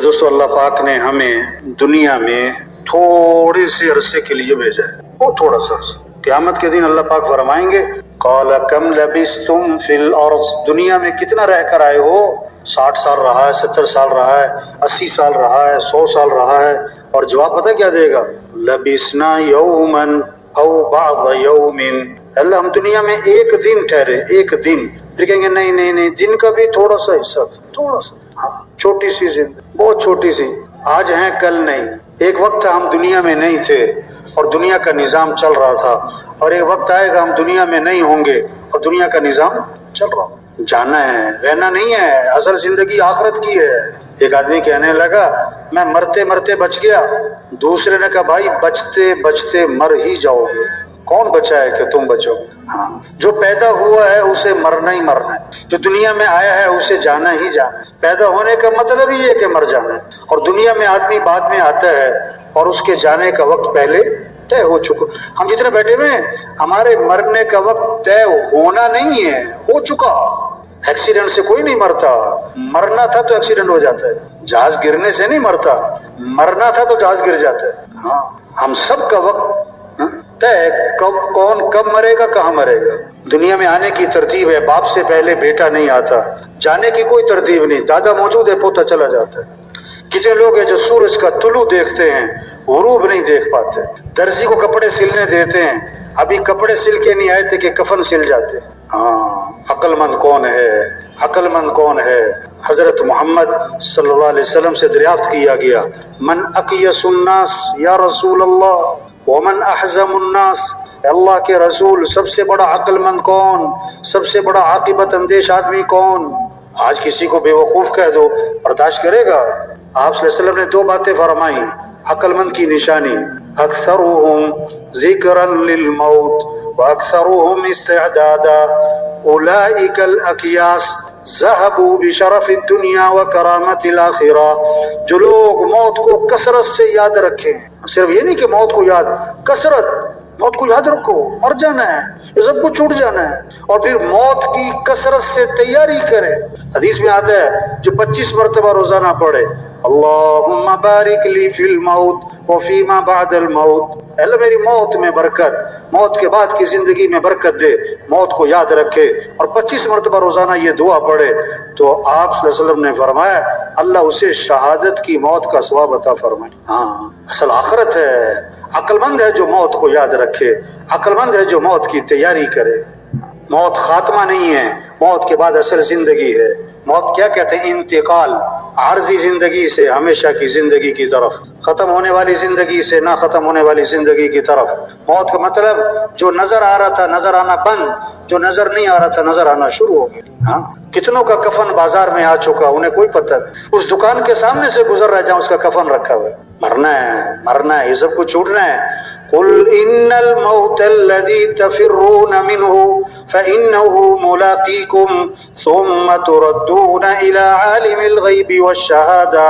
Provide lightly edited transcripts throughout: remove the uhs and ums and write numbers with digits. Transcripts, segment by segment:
دوستو، اللہ پاک نے ہمیں دنیا میں تھوڑے سے عرصے کے لیے بھیجا ہے، وہ تھوڑا سا عرصہ۔ قیامت کے دن اللہ پاک فرمائیں گے قال کم لبثتم فی الارض، دنیا میں کتنا رہ کر آئے ہو؟ 60 سال رہا ہے، 70 سال رہا ہے، 80 سال رہا ہے، 100 سال رہا ہے؟ اور جواب پتہ کیا دے گا؟ لبثنا یوما او بعض یوم، اللہ ہم دنیا میں ایک دن ٹھہرے، ایک دن۔ پھر کہیں گے نہیں نہیں نہیں، دن کا بھی تھوڑا سا حصہ تھا، تھوڑا سا، ہاں چھوٹی سی زندگی، بہت چھوٹی سی، آج ہیں کل نہیں۔ ایک وقت ہم دنیا میں نہیں تھے اور دنیا کا نظام چل رہا تھا، اور ایک وقت آئے گا ہم دنیا میں نہیں ہوں گے اور دنیا کا نظام چل رہا ہوں۔ جانا ہے، رہنا نہیں ہے، اصل زندگی آخرت کی ہے۔ ایک آدمی کہنے لگا میں مرتے مرتے بچ گیا، دوسرے نے کہا بھائی بچتے بچتے مر ہی جاؤ گے، کون بچا ہے کہ تم بچو؟ ہاں، جو پیدا ہوا ہے اسے مرنا ہی مرنا ہے، جو دنیا میں آیا ہے اسے جانا ہی جانا ہے۔ پیدا ہونے کا مطلب ہی ہے کہ مر جانا ہے، اور دنیا میں آدمی بعد میں آتا ہے اور اس کے جانے کا وقت پہلے طے ہو چکا۔ ہم جتنے بیٹھے ہوئے ہیں، ہمارے مرنے کا وقت طے ہونا نہیں ہے، ہو چکا۔ ایکسیڈنٹ سے کوئی نہیں مرتا، مرنا تھا تو ایکسیڈنٹ ہو جاتا ہے، جہاز گرنے سے نہیں مرتا، مرنا تھا تو جہاز گر جاتا ہے۔ ہاں، ہم سب کا وقت طے، کون کب مرے گا، کہاں مرے گا۔ دنیا میں آنے کی ترتیب ہے، باپ سے پہلے بیٹا نہیں آتا، جانے کی کوئی ترتیب نہیں، دادا موجود ہے پوتا چلا جاتا ہے۔ کتنے لوگ ہیں جو سورج کا طلوع دیکھتے ہیں، غروب نہیں دیکھ پاتے۔ درزی کو کپڑے سلنے دیتے ہیں، ابھی کپڑے سل کے نہیں آئے تھے کہ کفن سل جاتے۔ ہاں، عقل مند کون ہے، عقل مند کون ہے؟ حضرت محمد صلی اللہ علیہ وسلم سے دریافت کیا گیا من اقیس الناس یا رسول اللہ ومن احزم الناس، اللہ کے رسول سب سے بڑا عقل مند کون، سب سے بڑا عاقبت اندیش آدمی کون؟ آج کسی کو بے وقوف کہہ دو، برداشت کرے گا؟ آپ صلی اللہ علیہ وسلم نے 2 باتیں فرمائیں عقل مند کی نشانی، اکثرهم ذکرا للموت واکثرهم استعدادا، اولئک الاکیاس ذهبوا بشرف الدنیا وکرامت الاخرہ، جو لوگ موت کو کثرت سے یاد رکھیں، صرف یہ نہیں کہ موت کو یاد، کثرت، موت کو یاد رکھو، مر جانا ہے، یہ سب کچھ چھوٹ جانا ہے، اور پھر موت کی کثرت سے تیاری کرے۔ حدیث میں آتا ہے جو 25 مرتبہ روزانہ پڑھے اللہم بارک لی فی الموت وفیما بعد الموت، اللہ میری موت میں برکت، موت کے بعد کی زندگی میں برکت دے، موت کو یاد رکھے، اور 25 مرتبہ روزانہ یہ دعا پڑھے، تو آپ صلی اللہ علیہ وسلم نے فرمایا اللہ اسے شہادت کی موت کا ثواب عطا فرمائے۔ ہاں، اصل آخرت ہے۔ عقل مند ہے جو موت کو یاد رکھے، عقل مند ہے جو موت کی تیاری کرے۔ موت خاتمہ نہیں ہے، موت کے بعد اصل زندگی ہے۔ موت کیا کہتے ہیں؟ انتقال، عارضی زندگی سے ہمیشہ کی زندگی کی طرف، ختم ہونے والی زندگی سے نہ ختم ہونے والی زندگی کی طرف۔ موت کا مطلب جو نظر آ رہا تھا نظر آنا بند، جو نظر نہیں آ رہا تھا نظر آنا شروع ہو گیا۔ ہاں، کتنوں کا کفن بازار میں آ چکا، انہیں کوئی پتہ نہیں، اس دکان کے سامنے سے گزر رہا ہے جہاں اس کا کفن رکھا ہوا ہے۔ مرنا ہے، مرنا ہے، یہ سب کچھ چھوٹنا ہے۔ قل ان الموت الذي تفرون منه فانه ملاقيكم ثم تردون الى عالم الغيب والشهاده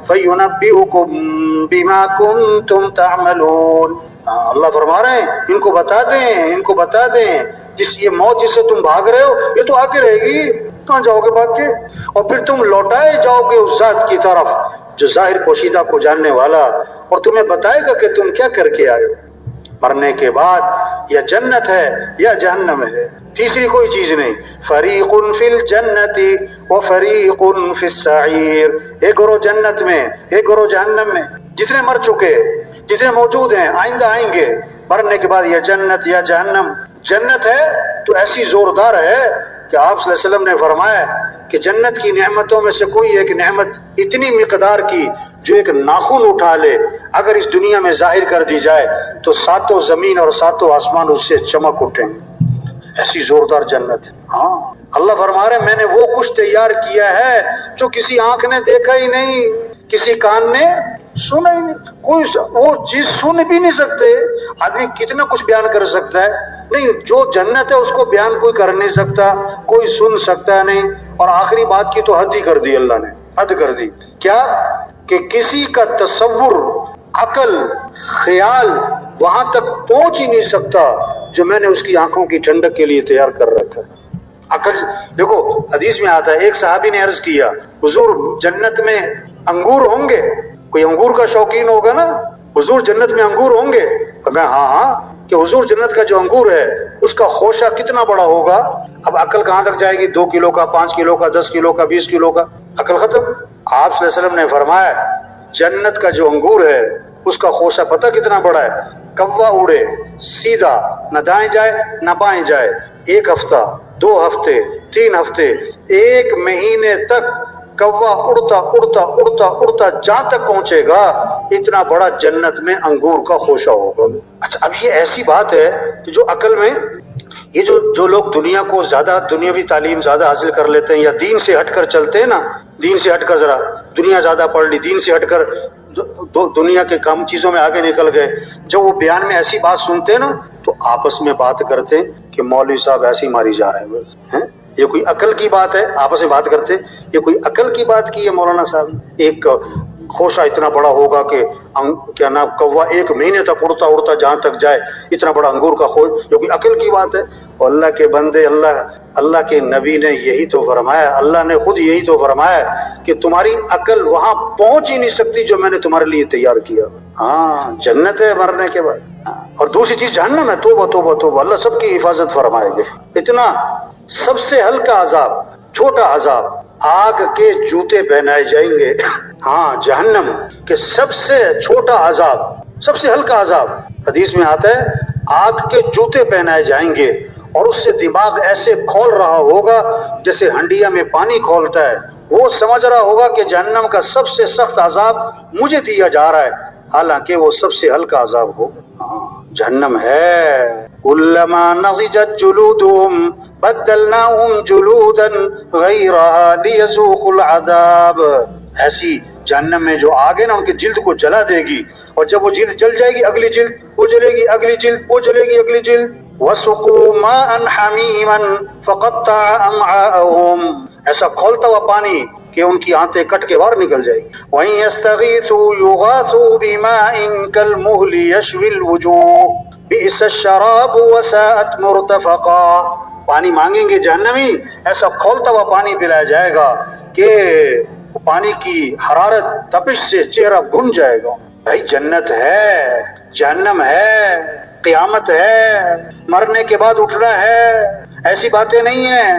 فينبئكم بما كنتم تعملون۔ اللہ فرما رہے ہیں ان کو بتا دیں، ان کو بتا دیں، یہ موت جس سے تم بھاگ رہے ہو یہ تو آ کے رہے گی، کہاں جاؤ گے بھاگ کے؟ اور پھر تم لوٹائے جاؤ گے اس ذات کی طرف جو ظاہر پوشیدہ کو جاننے والا، اور تمہیں بتائے گا کہ تم کیا کر کے آئے ہو۔ مرنے کے بعد یا جنت ہے یا جہنم ہے، تیسری کوئی چیز نہیں۔ فریق فی الجنت وفریق فی السعیر، ایک گروہ جنت میں ایک گروہ جہنم میں۔ جتنے مر چکے، جتنے موجود ہیں، آئندہ آئیں گے، مرنے کے بعد یا جنت یا جہنم۔ جنت ہے تو ایسی زوردار ہے کہ آپ صلی اللہ علیہ وسلم نے فرمایا کہ جنت کی نعمتوں میں سے کوئی ایک نعمت اتنی مقدار کی جو ایک ناخن اٹھا لے اگر اس دنیا میں ظاہر کر دی جائے تو 7 زمین اور 7 آسمان اس سے چمک اٹھیں، ایسی زوردار جنت۔ ہاں، اللہ فرما رہے میں نے وہ کچھ تیار کیا ہے جو کسی آنکھ نے دیکھا ہی نہیں، کسی کان نے سنا ہی نہیں، کوئی وہ چیز سن بھی نہیں سکتے۔ آدمی کتنا کچھ بیان کر سکتا ہے، نہیں، جو جنت ہے اس کو بیان کوئی کر نہیں سکتا، کوئی سن سکتا نہیں۔ اور آخری بات کی تو حد ہی کر دی اللہ نے، حد کر دی، کیا کہ کسی کا تصور، عقل، خیال وہاں تک پہنچ ہی نہیں سکتا جو میں نے اس کی آنکھوں کی ٹھنڈک کے لیے تیار کر رکھا ہے۔ عقل دیکھو حدیث میں آتا ہے، ایک صحابی نے عرض کیا حضور جنت میں انگور ہوں گے؟ کوئی انگور کا شوقین ہوگا نا، حضور جنت میں انگور ہوں گے؟ تو میں ہاں کہ حضور جنت کا جو انگور ہے اس کا خوشہ کتنا بڑا ہوگا؟ اب عقل کہاں تک جائے گی؟ 2 کلو کا، 5 کلو کا، 10 کلو کا، 20 کلو کا، عقل ختم۔ آپ صلی اللہ علیہ وسلم نے فرمایا جنت کا جو انگور ہے اس کا خوشہ پتہ کتنا بڑا ہے؟ کوا اڑے سیدھا، نہ دائیں جائے نہ بائیں جائے، 1 ہفتہ، 2 ہفتے، 3 ہفتے، 1 مہینے تک کوا اڑتا اڑتا اڑتا اڑتا جہاں تک پہنچے گا، اتنا بڑا جنت میں انگور کا خوشہ ہوگا۔ اچھا اب یہ ایسی بات ہے کہ جو عقل میں، یہ جو لوگ دنیا کو زیادہ دنیاوی تعلیم زیادہ حاصل کر لیتے ہیں یا دین سے ہٹ کر چلتے ہیں نا، دین سے ہٹ کر ذرا دنیا زیادہ پڑھ لی، دین سے ہٹ کر دنیا کے کام چیزوں میں آگے نکل گئے، جب وہ بیان میں ایسی بات سنتے ہیں نا تو آپس میں بات کرتے ہیں کہ مولوی صاحب ایسے ہی ماری جا رہے ہیں، یہ کوئی عقل کی بات ہے؟ آپس میں بات کرتے یہ کوئی عقل کی بات کی ہے مولانا صاحب؟ ایک خوشہ اتنا بڑا ہوگا کہ کیا نام کوا 1 مہینے تک اڑتا اڑتا جہاں تک جائے، اتنا بڑا انگور کا خوش، یہ کوئی عقل کی بات ہے؟ اور اللہ کے بندے، اللہ کے نبی نے یہی تو فرمایا، اللہ نے خود یہی تو فرمایا کہ تمہاری عقل وہاں پہنچ ہی نہیں سکتی جو میں نے تمہارے لیے تیار کیا۔ ہاں جنت ہے مرنے کے بعد، اور دوسری چیز جہنم ہے۔ توبہ توبہ توبہ، اللہ سب کی حفاظت فرمائے گے۔ اتنا سب سے ہلکا عذاب، چھوٹا عذاب، آگ کے جوتے پہنائے جائیں گے۔ ہاں جہنم کے سب سے چھوٹا عذاب، سب سے ہلکا عذاب، حدیث میں آتا ہے آگ کے جوتے پہنائے جائیں گے، اور اس سے دماغ ایسے کھول رہا ہوگا جیسے ہنڈیا میں پانی کھولتا ہے، وہ سمجھ رہا ہوگا کہ جہنم کا سب سے سخت عذاب مجھے دیا جا رہا ہے، حالانکہ وہ سب سے ہلکا عذاب ہوگا۔ جہنم ہے کلما نضجت جلودهم بدلناهم جلودا غیرها لیذوقوا العذاب، ایسی جہنم میں جو آگ ہے نا ان کی جلد کو جلا دے گی، اور جب وہ جلد جل جائے گی اگلی جلد وہ جلے گی، اگلی جلد وہ جلے گی، اگلی جلد۔ وَسُقُوا مَاءً حَمِيمًا فَقَطَّعَ أَمْعَاءَهُمْ، ایسا کھولتا ہوا پانی کہ ان کی آنتیں کٹ کے باہر نکل جائے گی۔ وَإِن يَسْتَغِيثُوا يُغَاثُوا بِمَاءٍ كَالْمُهْلِ يَشْوِي الْوُجُوهَ بِئْسَ الشَّرَابُ وَسَاءَتْ مُرْتَفَقًا، پانی مانگیں گے جہنمی، ایسا کھولتا ہوا پانی پلایا جائے گا کہ پانی کی حرارت تپش سے چہرہ بھن جائے گا۔ بھائی جنت ہے، جہنم ہے، قیامت ہے، مرنے کے بعد اٹھنا ہے، ایسی باتیں نہیں ہیں۔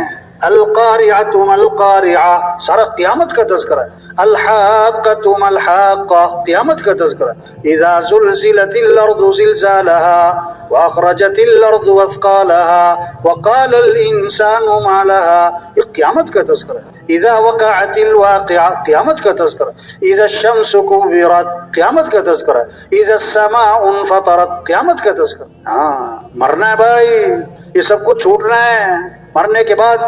القارعۃ ما القارعہ، سارا قیامت کا تذکرہ ہے۔ الحاقۃ ما الحاقہ، قیامت کا تذکرہ ہے۔ اذا زلزلت الارض زلزالها واخرجت الارض اثقالها وقال الانسان ما لها، یہ قیامت کا تذکرہ ہے۔ اذا وقعت الواقعہ، قیامت کا تذکرہ ہے۔ اذا الشمس كورت، قیامت کا تذکرہ ہے۔ اذا السماء انفطرت، قیامت کا تذکرہ۔ ہاں مرنا ہے بھائی، یہ سب کچھ چھوٹنا ہے، مرنے کے بعد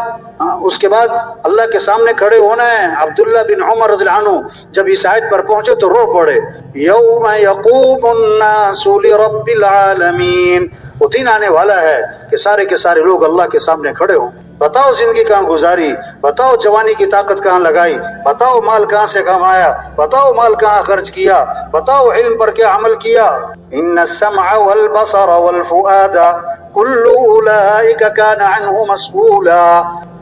اس کے بعد اللہ کے سامنے کھڑے ہونا ہے۔ عبداللہ بن عمر رضی اللہ عنہ جب اس آیت پر پہنچے تو رو پڑے، یوم یقوم الناس لرب العالمین، وہ دن آنے والا ہے کہ سارے کے سارے لوگ اللہ کے سامنے کھڑے ہوں۔ بتاؤ زندگی کہاں گزاری، بتاؤ جوانی کی طاقت کہاں لگائی، بتاؤ مال کہاں سے کمایا، بتاؤ مال کہاں خرچ کیا، بتاؤ علم پر کیا عمل کیا۔ ان السمع والبصر والفؤاد کل اولئک کان عنہ مسئولا،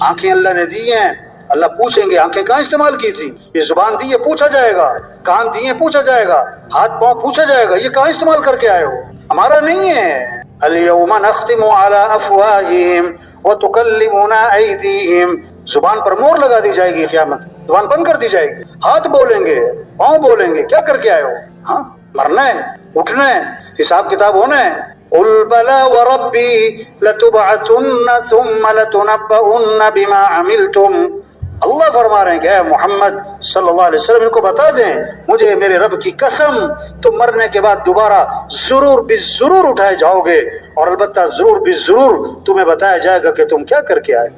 آنکھیں اللہ نے دی ہیں، اللہ پوچھیں گے آنکھیں کہاں استعمال کی تھی، یہ زبان دی ہے پوچھا جائے گا، کان دیے پوچھا جائے گا، ہاتھ پاؤں پوچھا جائے گا، یہ کہاں استعمال کر کے آئے ہو، ہمارا نہیں ہے۔ الیوم نختم علی افواہہم وتکلمنا ایدیہم، زبان پر مور لگا دی جائے گی، قیامت زبان بند کر دی جائے گی، ہاتھ بولیں گے، پاؤں بولیں گے، کیا کر کے آئے ہو؟ ہاں مرنا ہے، اٹھنا ہے، حساب کتاب ہونا ہے۔ قل بلا وربی لتبعثن ثم لتنبؤن بما عملتم، اللہ فرما رہے ہیں کہ اے محمد صلی اللہ علیہ وسلم ان کو بتا دیں، مجھے میرے رب کی قسم تم مرنے کے بعد دوبارہ ضرور بالضرور اٹھائے جاؤ گے، اور البتہ ضرور بالضرور تمہیں بتایا جائے گا کہ تم کیا کر کے آئے۔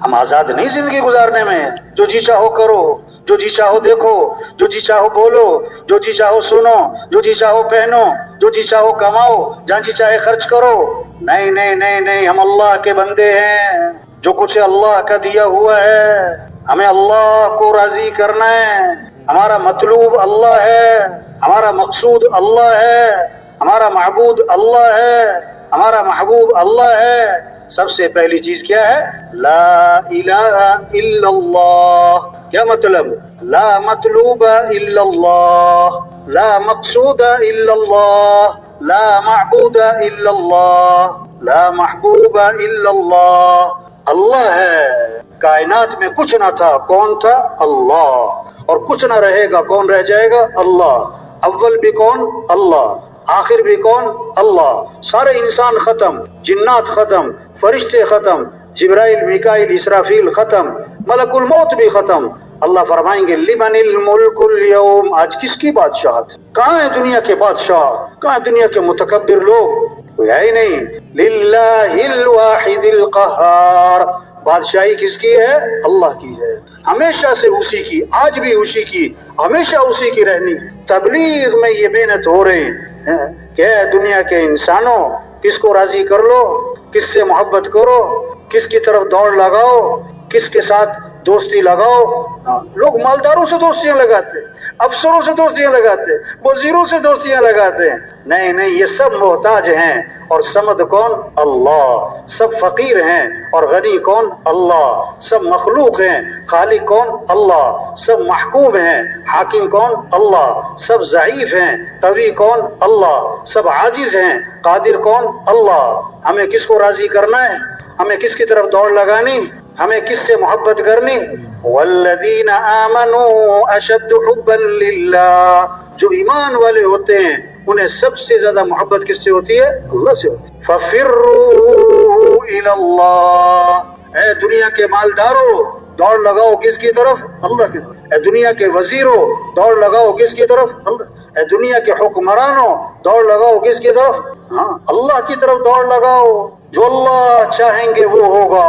ہم آزاد نہیں زندگی گزارنے میں، جو جی چاہو کرو، جو جی چاہو دیکھو، جو جی چاہو بولو، جو جی چاہو سنو، جو جی چاہو پہنو، جو جی چاہو کماؤ، جہاں جی چاہے خرچ کرو۔ نہیں نہیں نہیں نہیں، ہم اللہ کے بندے ہیں، جو کچھ اللہ کا دیا ہوا ہے، ہمیں اللہ کو راضی کرنا ہے، ہمارا مطلوب اللہ ہے، ہمارا مقصود اللہ ہے، ہمارا معبود اللہ ہے، ہمارا محبوب اللہ ہے۔ سب سے پہلی چیز کیا ہے؟ لا الہ الا اللہ. کیا مطلب؟ لا مطلوب الا اللہ، لا مقصود الا اللہ، لا معبود الا اللہ، لا محبوب الا اللہ. اللہ ہے، کائنات میں کچھ نہ تھا، کون تھا؟ اللہ. اور کچھ نہ رہے گا، کون رہ جائے گا؟ اللہ. اول بھی کون؟ اللہ. آخر بھی کون؟ اللہ. سارے انسان ختم، جنات ختم، فرشتے ختم، جبرائیل میکائیل اسرافیل ختم، ملک الموت بھی ختم. اللہ فرمائیں گے لمن الملک اليوم، آج کس کی بادشاہت؟ کہاں ہے دنیا کے بادشاہ؟ کہاں ہے دنیا کے متکبر لوگ؟ کوئی ہے ہی نہیں. للہ الواحد القہار، بادشاہی کس کی ہے؟ اللہ کی ہے، ہمیشہ سے اسی کی، آج بھی اسی کی، ہمیشہ اسی کی رہنی. تبلیغ میں یہ محنت ہو رہے ہیں کہ دنیا کے انسانوں کس کو راضی کر لو، کس سے محبت کرو، کس کی طرف دوڑ لگاؤ، کس کے ساتھ دوستی لگاؤ. لوگ مالداروں سے دوستیاں لگاتے، افسروں سے دوستیاں لگاتے، وزیروں سے دوستیاں لگاتے ہیں. نہیں نہیں، یہ سب محتاج ہیں. اور سمد کون؟ اللہ. سب فقیر ہیں اور غنی کون؟ اللہ. سب مخلوق ہیں، خالق کون؟ اللہ. سب محکوم ہیں، حاکم کون؟ اللہ. سب ضعیف ہیں، قوی کون؟ اللہ. سب عاجز ہیں، قادر کون؟ اللہ. ہمیں کس کو راضی کرنا ہے؟ ہمیں کس کی طرف دوڑ لگانی؟ ہمیں کس سے محبت کرنی؟ والذین آمنوا اشد حبا للہ، جو ایمان والے ہوتے ہیں انہیں سب سے زیادہ محبت کس سے ہوتی ہے؟ اللہ سے ہوتی ہے. ففروا الی اللہ، اے دنیا کے مالداروں دوڑ لگاؤ کس کی طرف؟ اللہ کی طرف. اے دنیا کے وزیروں دوڑ لگاؤ کس کی طرف؟ اللہ. اے دنیا کے حکمرانوں دوڑ لگاؤ کس کی طرف؟ ہاں، اللہ کی طرف دوڑ لگاؤ. جو اللہ چاہیں گے وہ ہوگا،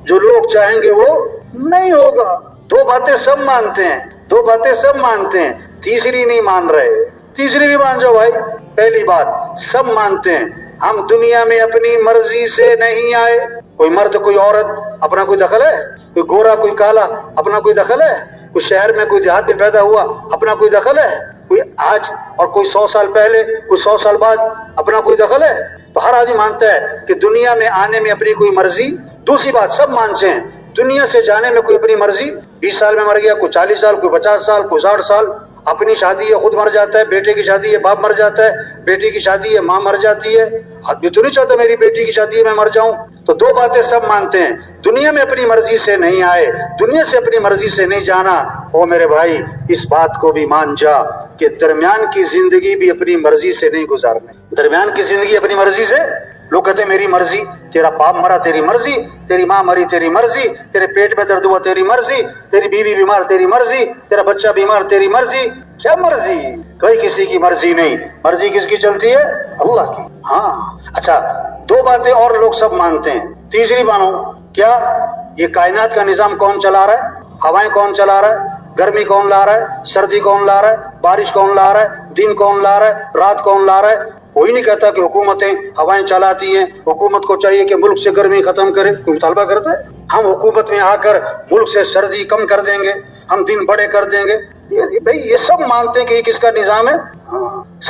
جو لوگ چاہیں گے وہ نہیں ہوگا. دو باتیں سب مانتے ہیں، دو باتیں سب مانتے ہیں، تیسری نہیں مان رہے. تیسری بھی مان جاؤ بھائی. پہلی بات سب مانتے ہیں ہم دنیا میں اپنی مرضی سے نہیں آئے. کوئی مرد کوئی عورت اپنا کوئی دخل ہے؟ کوئی گورا کوئی کالا اپنا کوئی دخل ہے؟ کوئی شہر میں کوئی دیہات میں پیدا ہوا اپنا کوئی دخل ہے؟ کوئی آج اور کوئی 100 سال پہلے کوئی 100 سال بعد اپنا کوئی دخل ہے؟ تو ہر آدمی مانتا ہے کہ دنیا میں آنے میں اپنی کوئی مرضی. دوسری بات سب مانتے ہیں دنیا سے جانے میں کوئی اپنی مرضی. 20 سال میں مر گیا، کوئی 40 سال، کوئی 50 سال، کوئی 60 سال. اپنی شادی ہے خود مر جاتا ہے، بیٹے کی شادی ہے باپ مر جاتا ہے، بیٹی کی شادی ہے ماں مر جاتی ہے. آدمی تو نہیں چاہتا میری بیٹی کی شادی ہے میں مر جاؤں. تو دو باتیں سب مانتے ہیں، دنیا میں اپنی مرضی سے نہیں آئے، دنیا سے اپنی مرضی سے نہیں جانا. او میرے بھائی اس بات کو بھی مان جا کہ درمیان کی زندگی بھی اپنی مرضی سے نہیں گزارنے. درمیان کی زندگی اپنی مرضی سے. لوگ کہتے ہیں میری مرضی، تیرا باپ مرا تیری مرضی، تیری ماں مری تیری مرضی، تیرے پیٹ میں درد ہوا تیری مرضی، تیری بیوی بیمار تیری مرضی، تیرا بچہ بیمار تیری مرضی. کیا مرضی؟ کوئی کسی کی مرضی نہیں. مرضی کس کی چلتی ہے؟ اللہ کی. ہاں اچھا، دو باتیں اور لوگ سب مانتے ہیں. تیسری مانو کیا؟ یہ کائنات کا نظام کون چلا رہا ہے؟ ہوائیں کون چلا رہا ہے؟ گرمی کون لا رہا ہے؟ سردی کون لا رہا ہے؟ بارش کون لا رہا ہے؟ دن کون لا رہا ہے؟ رات کون لا رہا ہے؟ کوئی نہیں کہتا کہ حکومتیں ہوائیں چلاتی ہیں، حکومت کو چاہیے کہ ملک سے گرمی ختم کرے. کوئی مطالبہ کرتا ہے؟ ہم حکومت میں آ کر ملک سے سردی کم کر دیں گے، ہم دن بڑے کر دیں گے. بھائی یہ سب مانتے ہیں کہ یہ کس کا نظام ہے؟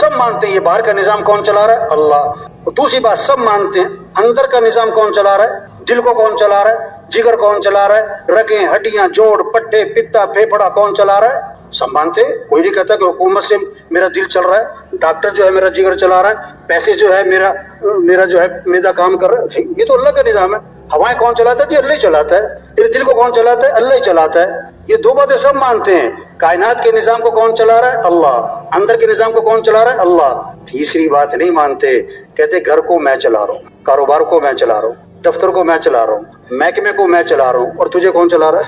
سب مانتے ہیں. یہ باہر کا نظام کون چلا رہا ہے؟ اللہ. دوسری بات سب مانتے ہیں اندر کا نظام کون چلا رہا ہے؟ دل کو کون چلا رہا ہے؟ جگر کون چلا رہا ہے؟ رگیں ہڈیاں جوڑ پٹے پتا پھیپھڑا کون چلا رہا ہے؟ سب مانتے. کوئی نہیں کہتا کہ حکومت سے میرا دل چل رہا ہے، ڈاکٹر جو ہے میرا جگر چلا رہا ہے، پیسے جو ہے میرا جو ہے میدا کام کر رہا ہے. یہ تو اللہ کا نظام ہے. ہوائیں کون چلاتا ہے؟ جی اللہ ہی چلاتا ہے. تیرے دل کو کون چلاتا ہے؟ اللہ ہی چلاتا ہے. یہ دو باتیں سب مانتے ہیں. کائنات کے نظام کو کون چلا رہا ہے؟ اللہ. اندر کے نظام کو کون چلا رہا ہے؟ اللہ. تیسری بات نہیں مانتے، کہتے گھر کو میں چلا رہا ہوں، کاروبار کو میں چلا رہا ہوں، دفتر کو میں چلا رہا ہوں، محکمے کو میں چلا رہا ہوں. اور تجھے کون چلا رہا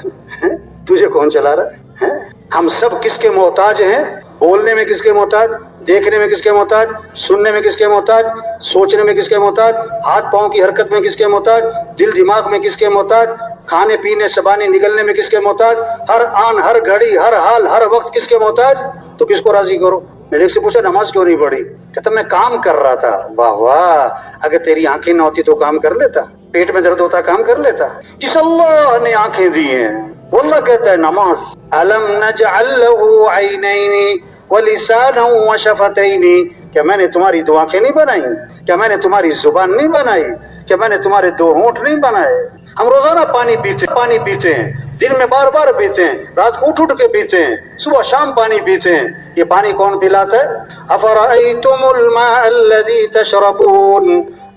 ہے؟ تجھے کون چلا رہا ہے؟ ہم سب کس کے محتاج ہیں؟ بولنے میں کس کے محتاج؟ دیکھنے میں کس کے محتاج؟ سننے میں کس کے محتاج؟ سوچنے میں کس کے محتاج؟ ہاتھ پاؤں کی حرکت میں کس کے محتاج؟ دل دماغ میں کس کے محتاج؟ کھانے پینے زبانی نگلنے میں کس کے محتاج؟ ہر آن ہر گھڑی ہر حال ہر وقت کس کے محتاج؟ تو کس کو راضی کرو؟ میں نے ایک سے پوچھا نماز کیوں نہیں پڑھی؟ کہتا میں کام کر رہا تھا. واہ واہ، اگر تیری آنکھیں نہ ہوتی تو کام کر لیتا، پیٹ میں درد ہوتا کام کر لیتا. جس اللہ نے آنکھیں دی ہیں وہ اللہ کہتا ہے نماز. الم نجعل له عینین ولسانا وشفتین، کیا میں نے تمہاری دو آنکھیں نہیں بنائی؟ کیا میں نے تمہاری زبان نہیں بنائی؟ کہ میں نے تمہارے دو ہونٹ نہیں بنائے؟ ہم روزانہ پانی پیتے ہیں، دن میں بار بار پیتے ہیں، رات کو اٹھ کے پیتے ہیں، صبح شام پانی پیتے ہیں۔ یہ پانی کون پلاتا ہے؟ افرأیتم الماء الذی تشربون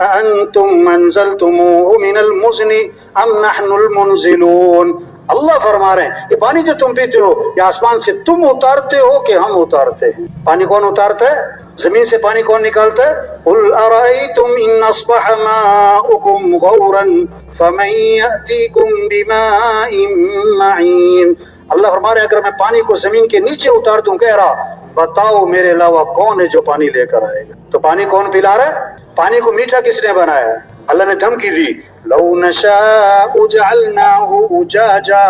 اانتم انزلتموه من المزن ام نحن المنزلون۔ اللہ فرما رہے ہیں یہ پانی جو تم پیتے ہو یہ آسمان سے تم اتارتے ہو کہ ہم اتارتے ہیں؟ پانی کون اتارتا ہے؟ زمین سے پانی کون نکالتا ہے؟ قل ارأیتم ان اصبح ماؤکم غورا فمن یأتیکم بماء معین۔ اللہ فرما رہے ہیں اگر میں پانی کو زمین کے نیچے اتار دوں، کہہ رہا بتاؤ میرے علاوہ کون ہے جو پانی لے کر آئے گا؟ تو پانی کون پلا رہا ہے؟ پانی کو میٹھا کس نے بنایا ہے؟ اللہ نے دھمکی دی لو نشاء جعلناہ اجاجا،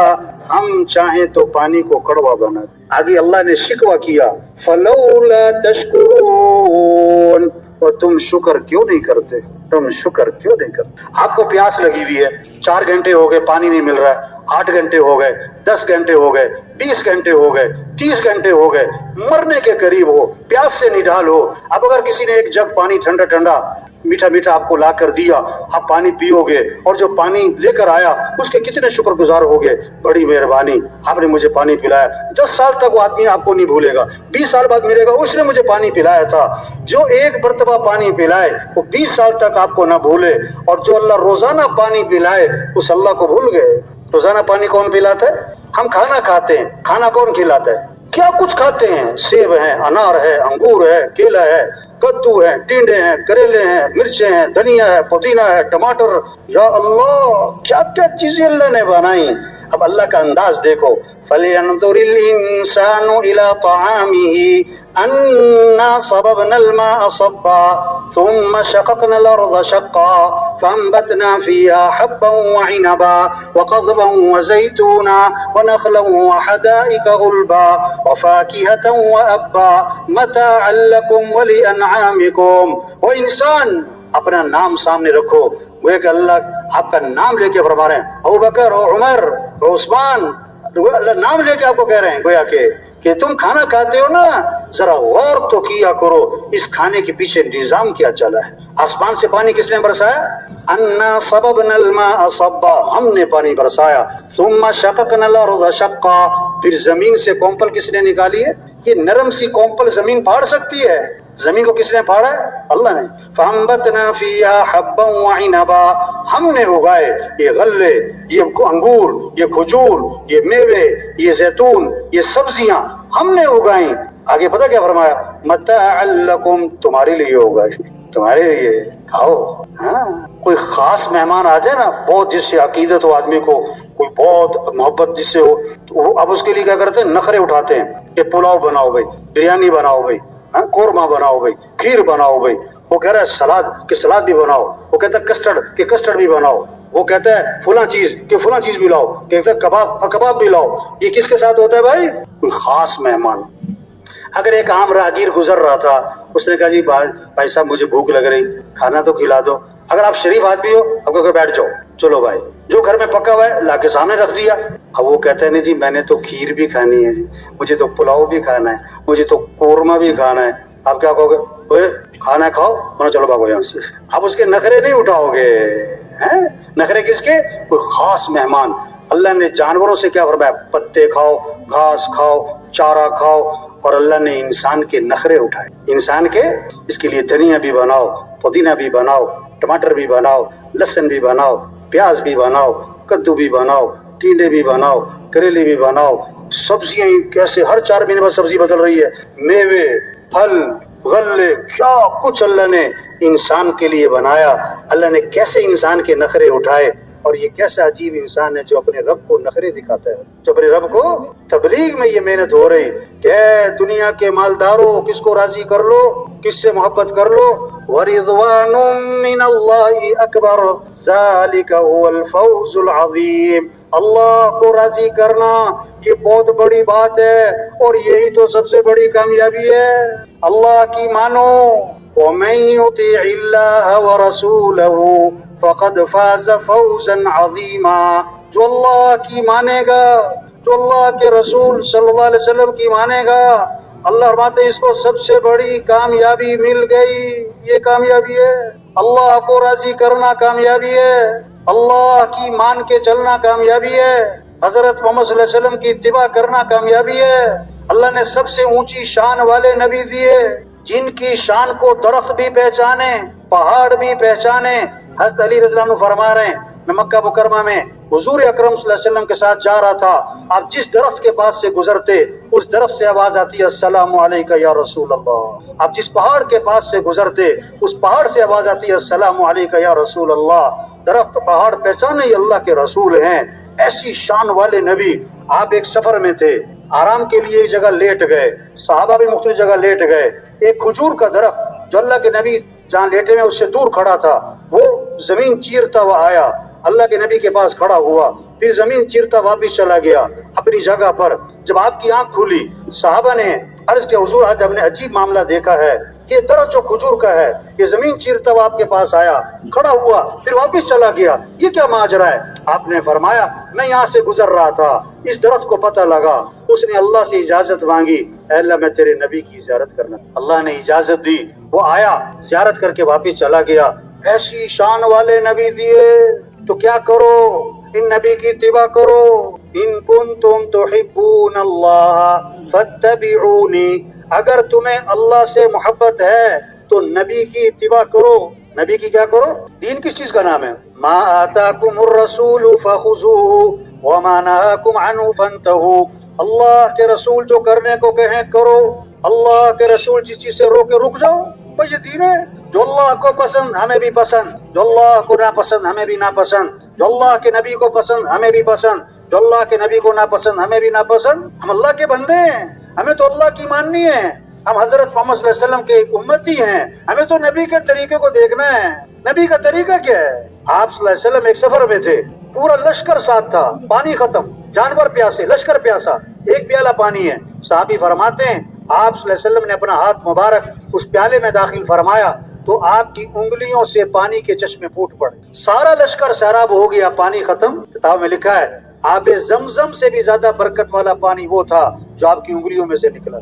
ہم چاہیں تو پانی کو کڑوا بنا دیں۔ آگے اللہ نے شکوہ کیا فلولا تشکرون، اور تم شکر کیوں نہیں کرتے؟ تم شکر کیوں نہیں کرتے؟ آپ کو پیاس لگی ہوئی ہے، 4 گھنٹے ہو گئے پانی نہیں مل رہا ہے، 8 گھنٹے ہو گئے، 10 گھنٹے ہو گئے، 20 گھنٹے ہو گئے، 30 گھنٹے ہو گئے، مرنے کے قریب ہو، پیاس سے نڈال ہو۔ اب اگر کسی نے ایک جگ پانی ٹھنڈا ٹھنڈا میٹھا میٹھا آپ کو لا کر دیا، آپ پانی پیو گے، اور جو پانی لے کر آیا اس کے کتنے شکر گزار ہوگے، بڑی مہربانی آپ نے مجھے پانی پلایا۔ 10 سال تک وہ آدمی آپ کو نہیں بھولے گا، 20 سال بعد ملے گا اس نے مجھے پانی پلایا تھا۔ جو ایک مرتبہ پانی پلائے وہ 20 سال تک آپ کو نہ بھولے، اور جو اللہ روزانہ پانی پلائے اس اللہ کو بھول گئے۔ روزانہ پانی کون پلاتا ہے؟ ہم کھانا کھاتے ہیں، کھانا کون کھلاتا ہے؟ کیا کچھ کھاتے ہیں، سیب ہے، انار ہے، انگور ہے، کیلا ہے، کدو ہے، ٹینڈے ہیں، کریلے ہیں، مرچیں ہیں، دھنیا ہے، پودینہ ہے، ٹماٹر، یا اللہ کیا کیا چیزیں اللہ نے بنائی۔ اب اللہ کا انداز دیکھو، فَلْيَنْظُرِ الْإِنسَانُ إِلَىٰ طَعَامِهِ أَنَّا صَبَبْنَا الْمَاءَ صَبًّا ثُمَّ شَقَقْنَا الْأَرْضَ شَقًّا فَأَنبَتْنَا فِيهَا حَبًّا وَعِنَبًا وَقَضْبًا وَزَيْتُونًا وَنَخْلًا وَحَدَائِقَ غُلْبًا وَفَاكِهَةً وَأَبًّا مَتَاعًا لَكُمْ وَلِأَنْعَامِكُمْ۔ وہ انسان اپنا نام سامنے رکھو، وہ کہ اللہ آپ کا نام لے کے فرما رہے ہیں، ابوبکر اور عمر اور عثمان، اللہ نام لے کے آپ کو کہہ رہے ہیں گویا کہ تم کھانا کھاتے ہو نا، ذرا غور تو کیا کرو اس کھانے کے پیچھے نظام کیا چلا ہے۔ آسمان سے پانی کس نے برسایا؟ انا صببنا الماء صبا، ہم نے پانی برسایا۔ ثم شققنا الارض شقا، پھر زمین سے کومپل کس نے نکالی ہے؟ یہ نرم سی کومپل زمین پھاڑ سکتی ہے؟ زمین کو کس نے پھاڑا ہے؟ اللہ نے۔ فَأَنبَتْنَا فِيهَا حَبًّا وَعِنَبًا، ہم نے اگائے یہ غلے، یہ انگور، یہ کھجور، یہ میوے، یہ زیتون، یہ سبزیاں ہم نے اگائیں۔ آگے پتہ کیا فرمایا؟ مَتَاعًا لَكُمْ، تمہارے لیے اگائے، تمہارے لیے کھاؤ۔ ہاں کوئی خاص مہمان آ جائے نا، بہت جس سے عقیدت ہو آدمی کو، کوئی بہت محبت جس سے ہو، تو اب اس کے لیے کیا کرتے ہیں؟ نخرے اٹھاتے ہیں کہ پلاؤ بناؤ بھائی، بریانی بناؤ بھائی، قورمہ بناؤ بھائی، کھیر بناؤ بھائی۔ وہ کہہ رہا ہے سلاد کہ سلاد بھی بناؤ، وہ کہتا ہے کسٹرڈ کہ کسٹرڈ بھی بناؤ، وہ کہتا ہے فلاں چیز کہ فلاں چیز بھی لاؤ، کہتا ہے کباب بھی لاؤ۔ یہ کس کے ساتھ ہوتا ہے بھائی؟ کوئی خاص مہمان۔ اگر ایک عام راہگیر گزر رہا تھا، اس نے کہا جی بھائی صاحب مجھے بھوک لگ رہی، کھانا تو کھلا دو۔ اگر آپ شریف آدمی ہو اب کہ بیٹھ جاؤ، چلو بھائی جو گھر میں پکا ہوا ہے لا کے سامنے رکھ دیا۔ اب وہ کہتا ہے نہیں جی میں نے تو کھیر بھی کھانی ہے جی، مجھے تو پلاؤ بھی کھانا ہے، مجھے تو قورمہ بھی کھانا ہے۔ آپ کیا کہو گے؟ کھانا کھاؤ ورنہ چلو بھاگو یہاں سے۔ آپ اس کے نخرے نہیں اٹھاؤ گے، ہیں نخرے کس کے؟ کوئی خاص مہمان۔ اللہ نے جانوروں سے کیا فرمایا؟ پتے کھاؤ، گھاس کھاؤ، چارہ کھاؤ، اور اللہ نے انسان کے نخرے اٹھائے، انسان کے۔ اس کے لیے دھنیا بھی بناؤ، پودینہ بھی بناؤ، ٹماٹر بھی بناؤ، لہسن بھی بناؤ، پیاز بھی بناؤ، کدو بھی بناؤ، ٹینڈے بھی بناؤ، کریلے بھی بناؤ، سبزیاں کیسے ہر 4 مہینے بعد سبزی بدل رہی ہے، میوے، پھل، غلے، کیا کچھ اللہ نے انسان کے لیے بنایا۔ اللہ نے کیسے انسان کے نخرے اٹھائے، اور یہ کیسا عجیب انسان ہے جو اپنے رب کو نخرے دکھاتا ہے، جو اپنے رب کو تبلیغ میں یہ محنت ہو رہی کہ اے دنیا کے مالداروں کس کو راضی کر لو، کس سے محبت کر لو۔ وَرِضْوَانٌ مِّنَ اللَّهِ أَكْبَرُ ذَلِكَ هُوَ الْفَوْزُ الْعَظِيمُ، اللہ کو راضی کرنا یہ بہت بڑی بات ہے، اور یہی تو سب سے بڑی کامیابی ہے۔ اللہ کی مانو، وَمَن يُطِعِ اللَّهَ وَرَسُولَهُ فقد فاز فوزا عظیما، جو اللہ کی مانے گا، جو اللہ کے رسول صلی اللہ علیہ وسلم کی مانے گا، اللہ فرماتے ہیں اس کو سب سے بڑی کامیابی مل گئی. یہ کامیابی ہے. اللہ کو راضی کرنا کامیابی ہے. اللہ کی مان کے چلنا کامیابی ہے. حضرت محمد صلی اللہ علیہ وسلم کی اتباع کرنا کامیابی ہے. اللہ نے سب سے اونچی شان والے نبی دیے جن کی شان کو درخت بھی پہچانے، پہاڑ بھی پہچانے. حضرت علی رضی اللہ عنہ فرما رہے ہیں میں مکہ مکرمہ میں حضور اکرم صلی اللہ علیہ وسلم کے ساتھ جا رہا تھا. آپ جس درخت کے پاس سے گزرتے اس درخت سے آواز آتی ہے السلام علیکہ یا رسول اللہ. آپ جس پہاڑ کے پاس سے گزرتے اس پہاڑ سے آواز آتی ہے السلام علیکہ یا رسول اللہ. درخت پہاڑ پہچانے ہی اللہ کے رسول ہیں. ایسی شان والے نبی. آپ ایک سفر میں تھے، آرام کے لیے ایک جگہ لیٹ گئے، صحابہ بھی مختلف جگہ لیٹ گئے. ایک کھجور کا درخت جو اللہ کے نبی جہاں لیٹے میں اس سے دور کھڑا تھا، وہ زمین چیرتا ہوا آیا، اللہ کے نبی کے پاس کھڑا ہوا، پھر زمین چیرتا واپس چلا گیا اپنی جگہ پر. جب آپ کی آنکھ کھلی صحابہ نے عرض کیا حضور آج ہم نے عجیب معاملہ دیکھا ہے. یہ درخت جو کھجور کا ہے یہ زمین چیرتا ہوا آپ کے پاس آیا، کھڑا ہوا، پھر واپس چلا گیا، یہ کیا ماجرا ہے؟ آپ نے فرمایا میں یہاں سے گزر رہا تھا، اس درخت کو پتہ لگا، اس نے اللہ سے اجازت مانگی اے اللہ میں تیرے نبی کی زیارت کرنا. اللہ نے اجازت دی، وہ آیا زیارت کر کے واپس چلا گیا. ایسی شان والے نبی دیے تو کیا کرو؟ ان نبی کی اتباع کرو. ان کنتم تحبون اللہ فاتبعونی. اگر تمہیں اللہ سے محبت ہے تو نبی کی اتباع کرو. نبی کی کیا کرو؟ دین کس چیز کا نام ہے؟ ما آتاکم الرسول فخذوه وما نهاکم عنه فانتهوا. اللہ کے رسول جو کرنے کو کہیں کرو، اللہ کے رسول جس چیز سے روکے رک جاؤ. بھئی یہ دین ہے. جو اللہ کو پسند ہمیں بھی پسند، جو اللہ کو ناپسند ہمیں بھی ناپسند، جو اللہ کے نبی کو پسند ہمیں بھی پسند، جو اللہ کے نبی کو ناپسند ہمیں بھی ناپسند. ہم اللہ کے بندے ہیں، ہمیں تو اللہ کی ماننی ہے. ہم حضرت محمد صلی اللہ علیہ وسلم کے امتی ہیں، ہمیں تو نبی کے طریقے کو دیکھنا ہے. نبی کا طریقہ کیا ہے؟ آپ صلی اللہ علیہ وسلم ایک سفر میں تھے، پورا لشکر ساتھ تھا، پانی ختم، جانور پیاسے، لشکر پیاسا، ایک پیالہ پانی ہے. صحابی فرماتے ہیں آپ صلی اللہ علیہ وسلم نے اپنا ہاتھ مبارک اس پیالے میں داخل فرمایا تو آپ کی انگلیوں سے پانی کے چشمے پھوٹ پڑے. سارا لشکر سیراب ہو گیا، پانی ختم. کتاب میں لکھا ہے آب زمزم سے بھی زیادہ برکت والا پانی وہ تھا جو آپ کی انگلیوں میں سے نکلا.